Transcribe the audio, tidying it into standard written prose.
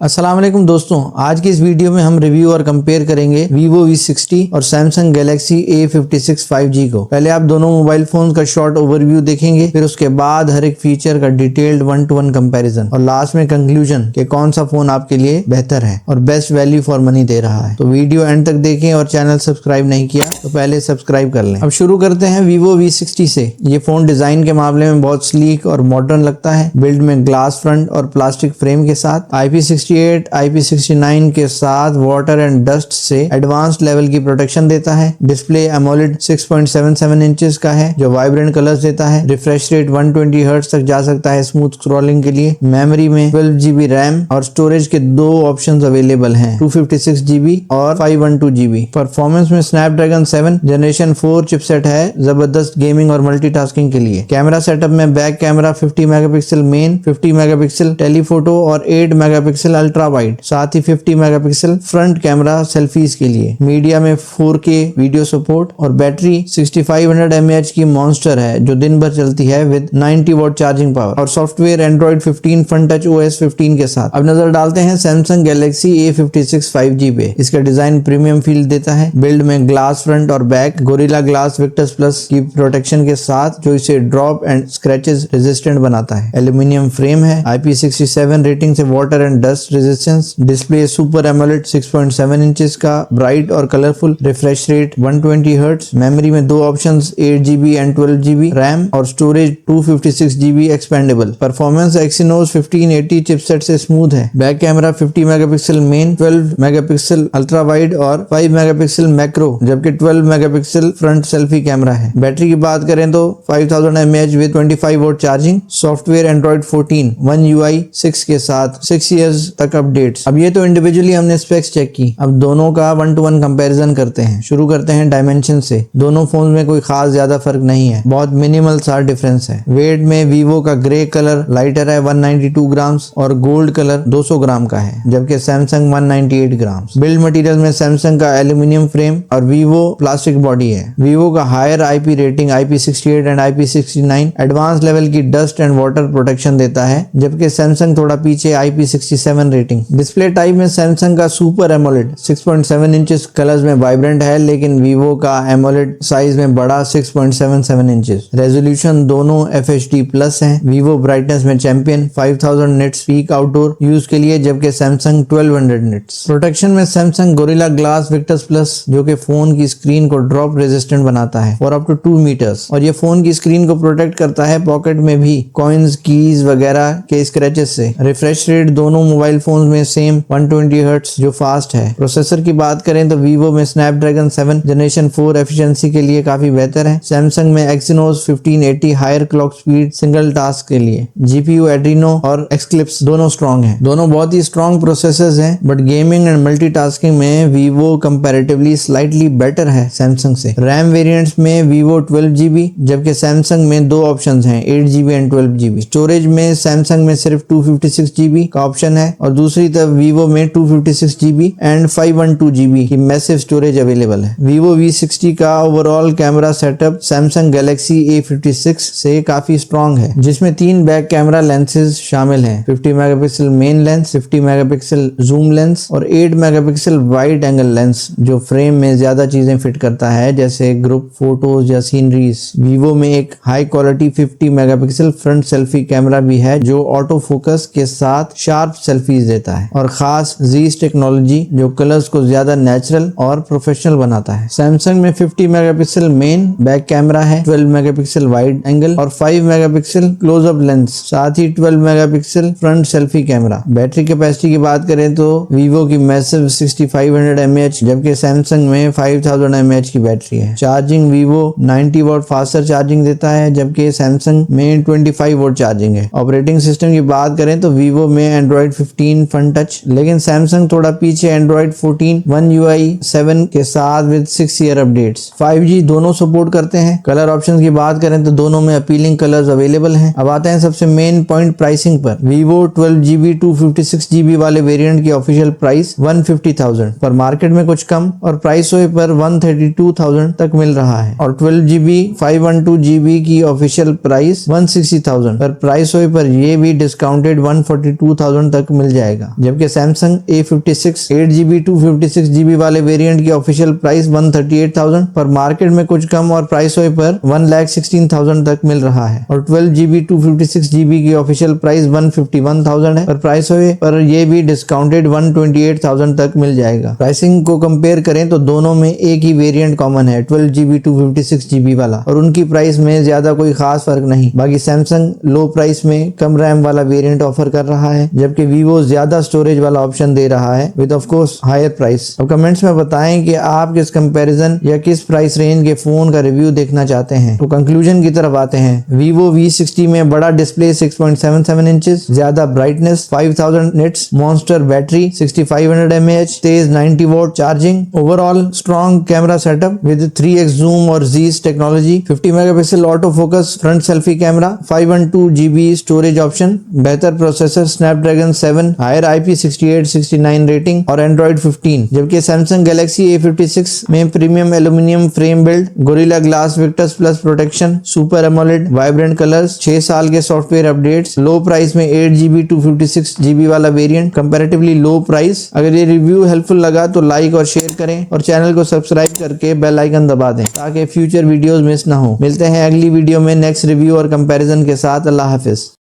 अस्सलाम वालेकुम दोस्तों, आज की इस वीडियो में हम रिव्यू और कंपेयर करेंगे Vivo V60 और Samsung Galaxy A56 5G को। पहले आप दोनों मोबाइल फोन का शॉर्ट ओवरव्यू देखेंगे, फिर उसके बाद हर एक फीचर का डिटेल्ड 1-to-1 कंपैरिजन और लास्ट में कंक्लूजन कि कौन सा फोन आपके लिए बेहतर है और बेस्ट वैल्यू फॉर मनी दे रहा है। तो वीडियो एंड तक देखें और चैनल सब्सक्राइब नहीं किया तो पहले सब्सक्राइब कर लें। अब शुरू करते हैं Vivo V60 से। ये फोन डिजाइन के मामले में बहुत स्लीक और मॉडर्न लगता है। बिल्ड में ग्लास फ्रंट और प्लास्टिक फ्रेम के साथ IP68 IP69 के साथ वाटर एंड डस्ट से एडवांस्ड लेवल की प्रोटेक्शन देता है। डिस्प्ले एमोलेड 6.77 इंचेस का है जो वाइब्रेंट कलर्स देता है। रिफ्रेश रेट 120 हर्ट्ज तक जा सकता है स्मूथ स्क्रॉलिंग के लिए। मेमोरी में 12GB रैम और स्टोरेज के दो ऑप्शंस अवेलेबल हैं, 256GB और 512GB। परफॉर्मेंस में स्नैपड्रैगन 7 जनरेशन 4 चिपसेट है, जबरदस्त गेमिंग और मल्टीटास्किंग के लिए। कैमरा सेटअप में back camera 50 megapixel main, 50 megapixel telephoto और 8 मेगापिक्सल अल्ट्रा वाइड, साथ ही 50 मेगापिक्सल फ्रंट कैमरा सेल्फीज के लिए। मीडिया में 4K वीडियो सपोर्ट और बैटरी 6500 mAh की मॉन्स्टर है जो दिन भर चलती है विद 90 वॉट चार्जिंग पावर और software Android 15 fun touch OS 15 के साथ। अब नजर डालते हैं Samsung Galaxy A56 5G पे। इसका डिजाइन प्रीमियम फील देता है। बिल्ड में ग्लास फ्रंट और back gorilla Glass Victus plus की प्रोटेक्शन के साथ जो इसे ड्रॉप एंड स्क्रैचेस रेजिस्टेंट बनाता है। एल्यूमिनियम फ्रेम है। IP67 रेटिंग से water and dust resistance. Display super AMOLED 6.7 inches का, ब्राइट और colourful. Refresh rate 120 hertz. Memory में दो options 8GB and 12GB RAM और storage 256GB expandable. Performance Exynos 1580 chipset से स्मूथ है। Back camera 50 megapixel main, 12 megapixel ultra wide और 5 megapixel macro, जबकि 12 megapixel front selfie camera है। Battery की बात करें तो 5000 mAh with 25 volt charging. Software Android 14 One UI 6 के साथ 6 इयर्स तक अपडेट्स। अब ये तो इंडिविजुअली हमने स्पेक्स चेक की, अब दोनों का 1-to-1 कंपैरिजन करते हैं। शुरू करते हैं डायमेंशन से। दोनों फोन में कोई खास ज्यादा फर्क नहीं है, बहुत मिनिमल सा डिफरेंस है। वेट में वीवो का ग्रे कलर लाइटर है 192 ग्राम्स और गोल्ड कलर 200 ग्राम का है, जबकि सैमसंग 198 ग्राम्स। बिल्ड मटेरियल में सैमसंग का एल्यूमिनियम फ्रेम और वीवो प्लास्टिक बॉडी है। वीवो का higher IP rating IP68 and IP69 advance level की डस्ट एंड वाटर प्रोटेक्शन देता है, जबकि सैमसंग थोड़ा पीछे IP67 रेटिंग। डिस्प्ले टाइप में सैमसंग का सुपर एमोलेड 6.7 इंचेस कलर्स में वाइब्रेंट है, लेकिन वीवो का एमोलेड साइज में बड़ा 6.77 इंचेस। रेजोल्यूशन दोनों FHD प्लस है। वीवो ब्राइटनेस में champion 5000 nits peak outdoor use के लिए, जबकि सैमसंग 1200 निट्स। प्रोटेक्शन में Samsung gorilla Glass Victus plus जो कि फोन की स्क्रीन को ड्रॉप रेजिस्टेंट बनाता है और अप टू 2 मीटर्स, और ये फोन की स्क्रीन को प्रोटेक्ट करता है पॉकेट में भी कॉइन्स, कीज वगैरह के स्क्रैचेस से। रिफ्रेश रेट दोनों मोबाइल फोन में सेम 120 हर्ट्ज जो फास्ट है। प्रोसेसर की बात करें तो वीवो में स्नैपड्रैगन 7 जनरेशन 4 एफिशिएंसी के लिए काफी बेहतर है। सैमसंग में Exynos 1580 higher clock speed single task के लिए। GPU एड्रीनो और एक्सक्लिप्स दोनों स्ट्रॉन्ग हैं। दोनों बहुत ही स्ट्रॉन्ग प्रोसेसर्स हैं, बट गेमिंग एंड मल्टीटास्किंग में वीवो कंपैरेटिवली स्लाइटली बेटर है सैमसंग से। रैम वेरिएंट्स में वीवो 12GB जबकि सैमसंग में दो ऑप्शंस हैं, 8GB एंड 12GB। स्टोरेज में सैमसंग में सिर्फ 256GB का ऑप्शन है और दूसरी तरफ वीवो में 256GB एंड 512GB की मैसिव स्टोरेज अवेलेबल है। वीवो V60 का overall camera setup Samsung Galaxy A56 से काफी स्ट्रॉन्ग है, जिसमें 3 बैक कैमरा लेंसेज शामिल हैं, 50 megapixel main lens, 50 megapixel zoom lens और 8 मेगापिक्सल वाइड एंगल लेंस जो फ्रेम में ज्यादा चीजें फिट करता है, जैसे ग्रुप फोटोज या सीनरीज। वीवो में एक high quality 50 megapixel front selfie camera भी है जो ऑटो फोकस के साथ शार्प सेल्फीज देता है, और खास Zeiss टेक्नोलॉजी जो कलर्स को ज्यादा नेचुरल और प्रोफेशनल बनाता है। सैमसंग में 50 मेगापिक्सल मेन बैक कैमरा है, 12 मेगापिक्सल वाइड एंगल और 5 मेगापिक्सल क्लोजअप लेंस, साथ ही 12 megapixel front selfie camera. Battery capacity की बात करें तो वीवो की मैसिव 6500 mAh जबकि सैमसंग में 5000 mAh की बैटरी है। Charging Vivo 90 what faster charging देता है, जबकि सैमसंग में 25 वोट चार्जिंग है। ऑपरेटिंग सिस्टम की बात करें तो वीवो में एंड्रॉइड 15 फन टच, लेकिन सैमसंग थोड़ा पीछे एंड्रॉइड 14 One UI 7 के साथ विद 6 ईयर अपडेट्स। 5G दोनों सपोर्ट करते हैं। कलर ऑप्शंस की बात करें तो दोनों में अपीलिंग कलर्स अवेलेबल हैं। अब आते हैं सबसे मेन पॉइंट प्राइसिंग पर। वीवो 12GB 256GB वाले वेरिएंट की ऑफिशियल प्राइस 150,000 पर, मार्केट में कुछ कम और प्राइस पर 132,000 तक मिल रहा है, और 12GB 512GB की ऑफिशियल प्राइस 160,000 पर, प्राइस पर ये भी डिस्काउंटेड 142,000 तक मिल मिल जाएगा। जबकि सैमसंग A56 8GB 256GB वाले वेरिएंट की ऑफिशियल प्राइस 138,000 पर मार्केट में कुछ कम और प्राइस हुए पर 1,16,000 तक मिल रहा है और 12GB 256GB की ऑफिशियल प्राइस 151,000 है पर प्राइस हुए पर ये भी डिस्काउंटेड 128,000 तक मिल जाएगा। प्राइसिंग को कंपेयर करें तो दोनों में एक ही वेरिएंट कॉमन है 12GB 256GB वाला और उनकी प्राइस में ज्यादा कोई खास फर्क नहीं। बाकी सैमसंग लो प्राइस में कम रैम वाला वेरिएंट ऑफर कर रहा है जबकि वीवो ज्यादा स्टोरेज वाला ऑप्शन दे रहा है with of course higher price. अब कमेंट्स में बताएं कि आप किस कंपैरिजन या किस प्राइस रेंज के फोन का रिव्यू देखना चाहते हैं। तो कंक्लूजन की तरफ आते हैं। वीवो V60 में बड़ा डिस्प्ले 6.77 इंचेस, ज्यादा brightness, 5000 nits, monster battery, 6500 mAh, तेज 90 volt charging, overall strong camera setup with 3x zoom और Zeiss technology, 50 megapixel auto focus front selfie camera, 512GB storage option, बेहतर processor Snapdragon 7, higher IP68-69 rating और Android 15। जबकि Samsung Galaxy A56 में premium aluminium frame build, Gorilla Glass Victus plus protection, super AMOLED, vibrant colours, 6 साल के software updates, लो price में 8GB 256GB वाला variant, comparatively लो price. अगर ये रिव्यू हेल्पफुल लगा तो लाइक और शेयर करें और चैनल को सब्सक्राइब करके बेल आइकन दबा दें ताकि फ्यूचर वीडियोस मिस ना हो। मिलते हैं अगली वीडियो में नेक्स्ट रिव्यू और कंपैरिजन के साथ। अल्लाह हाफिज।